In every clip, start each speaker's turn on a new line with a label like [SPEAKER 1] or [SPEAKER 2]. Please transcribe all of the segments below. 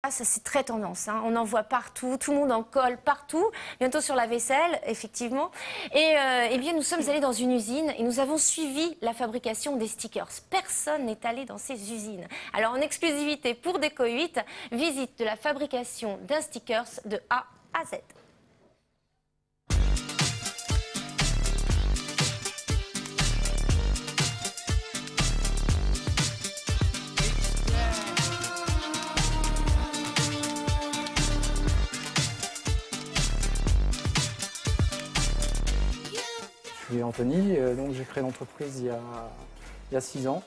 [SPEAKER 1] Ah, ça, c'est très tendance, hein. On en voit partout, tout le monde en colle partout, bientôt sur la vaisselle, effectivement. Et eh bien, nous sommes allés dans une usine et nous avons suivi la fabrication des stickers. Personne n'est allé dans ces usines. Alors, en exclusivité pour Déco 8, visite de la fabrication d'un stickers de A à Z.
[SPEAKER 2] Je suis Anthony, donc j'ai créé l'entreprise il y a 6 ans.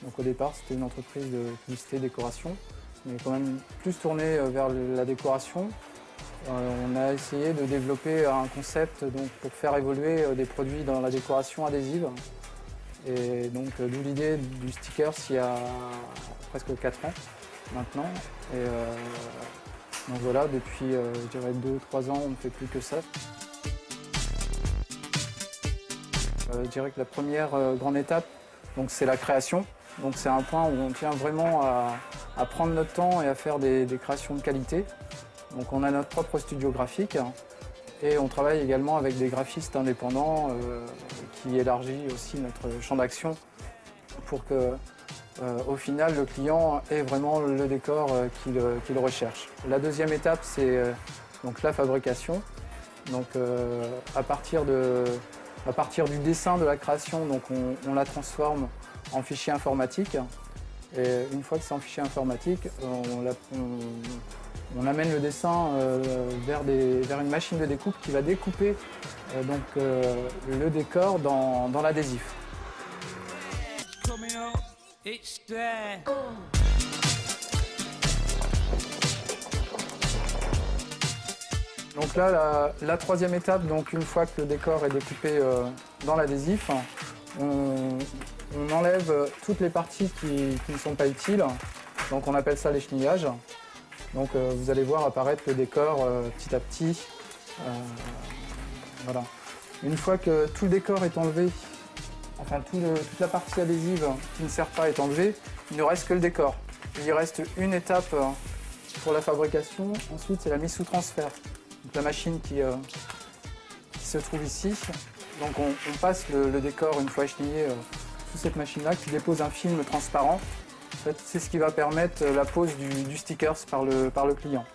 [SPEAKER 2] Donc au départ, c'était une entreprise de publicité décoration, mais quand même plus tournée vers la décoration. On a essayé de développer un concept donc, pour faire évoluer des produits dans la décoration adhésive. Et donc d'où l'idée du stickers il y a presque 4 ans maintenant. Et donc voilà, depuis je dirais 2-3 ans, on ne fait plus que ça. Je dirais que la première grande étape, c'est la création. Donc c'est un point où on tient vraiment à prendre notre temps et à faire des créations de qualité. Donc on a notre propre studio graphique et on travaille également avec des graphistes indépendants qui élargit aussi notre champ d'action pour que au final le client ait vraiment le décor qu'il recherche. La deuxième étape, c'est donc la fabrication. Donc à partir du dessin de la création, donc on la transforme en fichier informatique. Et une fois que c'est en fichier informatique, on amène le dessin vers une machine de découpe qui va découper le décor dans l'adhésif. Donc là, la troisième étape, donc une fois que le décor est découpé dans l'adhésif, on enlève toutes les parties qui ne sont pas utiles. Donc on appelle ça l'échenillage. Donc vous allez voir apparaître le décor petit à petit. Voilà. Une fois que tout le décor est enlevé, enfin toute la partie adhésive qui ne sert pas est enlevée, il ne reste que le décor. Il reste une étape pour la fabrication, ensuite c'est la mise sous transfert. Donc la machine qui se trouve ici. Donc on passe le décor une fois échenillé sous cette machine-là qui dépose un film transparent. En fait, c'est ce qui va permettre la pose du stickers par le client.